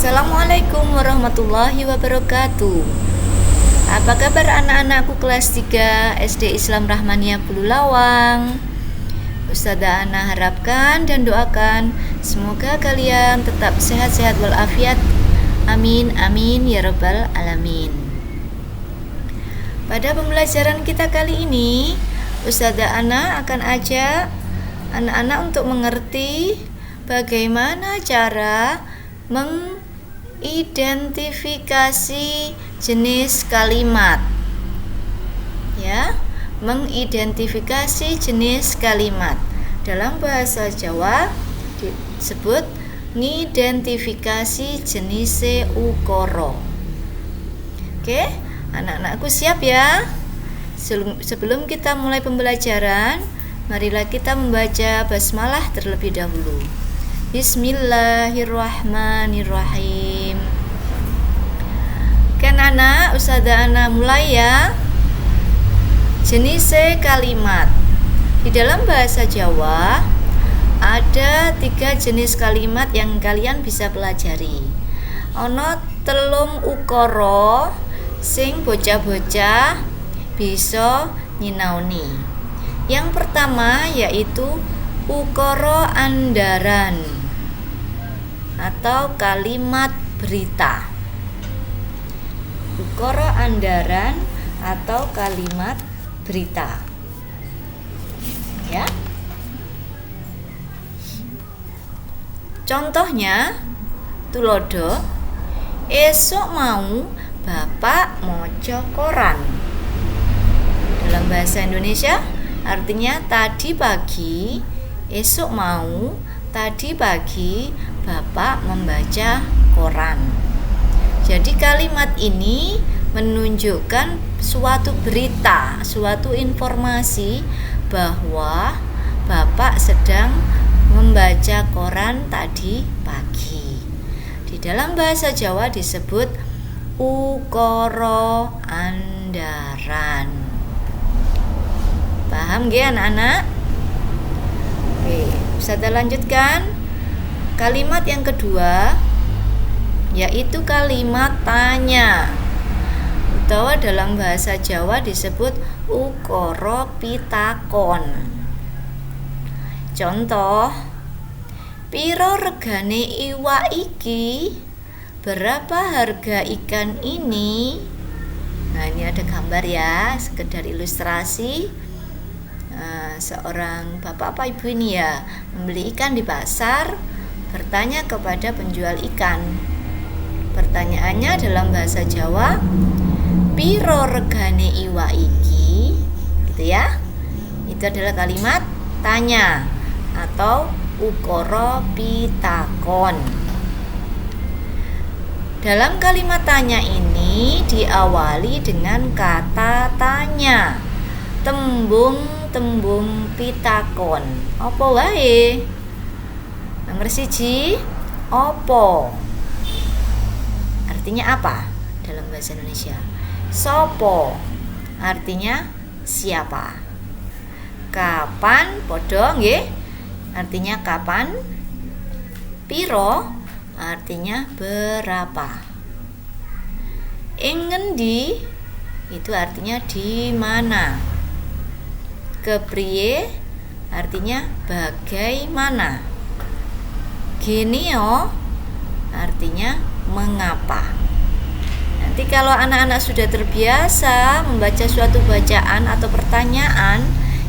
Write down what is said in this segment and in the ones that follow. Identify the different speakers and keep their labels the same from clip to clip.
Speaker 1: Assalamualaikum warahmatullahi wabarakatuh. Apa kabar anak-anakku kelas 3 SD Islam Rahmaniyah Bululawang? Ustazah Ana harapkan dan doakan semoga kalian tetap sehat-sehat walafiat. Amin amin ya rabbal alamin. Pada pembelajaran kita kali ini, Ustazah Ana akan ajak anak-anak untuk mengerti bagaimana cara mengidentifikasi jenis kalimat. Ya, mengidentifikasi jenis kalimat. Dalam bahasa Jawa disebut ngidentifikasi jenis ukara. Oke, anak-anakku siap ya? Sebelum kita mulai pembelajaran, marilah kita membaca basmalah terlebih dahulu. Bismillahirrahmanirrahim. Kan anak, Ustazah Ana mulai ya. Jenis kalimat. Di dalam bahasa Jawa ada 3 jenis kalimat yang kalian bisa pelajari. Ono telung ukara sing bocah-bocah bisa nyinaoni. Yang pertama yaitu ukara andaran atau kalimat berita. Ukara andaran atau kalimat berita. Ya. Contohnya, tulodo, esok mau bapak moco koran. Dalam bahasa Indonesia artinya tadi pagi, esok mau, tadi pagi bapak membaca koran. Jadi kalimat ini menunjukkan suatu berita, suatu informasi bahwa bapak sedang membaca koran tadi pagi. Di dalam bahasa Jawa disebut ukara andaran. Paham nggih anak-anak? Oke, bisa kita lanjutkan. Kalimat yang kedua yaitu kalimat tanya, atau dalam bahasa Jawa disebut ukara pitakon. Contoh, piro regane iwak iki? Berapa harga ikan ini? Nah, ini ada gambar ya, sekedar ilustrasi. Seorang bapak apa ibu ini ya membeli ikan di pasar, bertanya kepada penjual ikan. Pertanyaannya dalam bahasa Jawa, piro regane iwak iki? Gitu ya. Itu adalah kalimat tanya atau ukara pitakon. Dalam kalimat tanya ini diawali dengan kata tanya. Tembung pitakon. Apa wae? Nomor 1, opo. Artinya apa dalam bahasa Indonesia? Sopo. Artinya siapa. Kapan? Podo nggih. Artinya kapan. Piro. Artinya berapa. Ing ngendi? Itu artinya di mana. Kepriye artinya bagaimana. Genio artinya mengapa. Nanti kalau anak-anak sudah terbiasa membaca suatu bacaan atau pertanyaan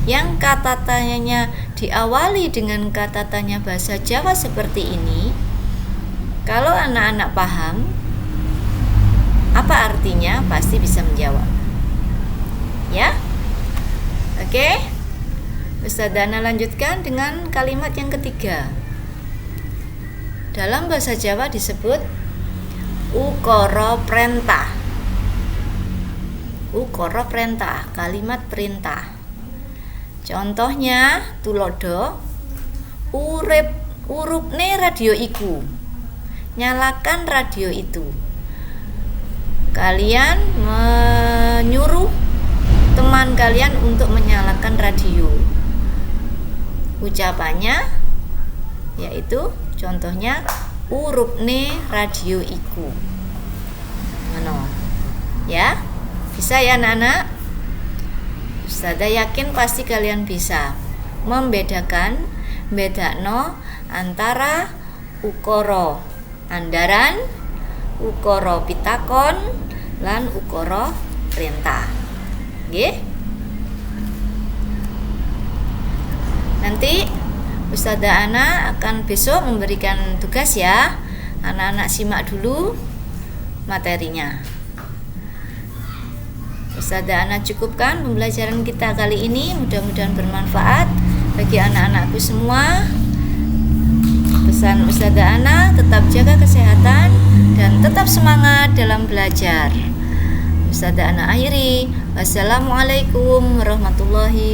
Speaker 1: yang kata tanyanya diawali dengan kata tanya bahasa Jawa seperti ini, kalau anak-anak paham apa artinya, pasti bisa menjawab. Ya? Oke, Ustazah Ana lanjutkan dengan kalimat yang ketiga. Dalam bahasa Jawa disebut ukara perintah. Ukara perintah, kalimat perintah. Contohnya, tulodo, urupne radio iku. Nyalakan radio itu. Kalian menyuruh teman kalian untuk menyalakan radio. Ucapannya yaitu contohnya urupne radio iku. Ngono. Ya? Bisa ya anak-anak? Ustazah yakin pasti kalian bisa membedakan bedakno antara ukara andaran, ukara pitakon, lan ukara perintah. Nggih? Nanti Ustazah Ana akan besok memberikan tugas ya. Anak-anak simak dulu materinya. Ustazah Ana cukupkan pembelajaran kita kali ini. Mudah-mudahan bermanfaat bagi anak-anakku semua. Pesan Ustazah Ana, tetap jaga kesehatan dan tetap semangat dalam belajar. Ustazah Ana akhiri. Wassalamualaikum warahmatullahi wabarakatuh.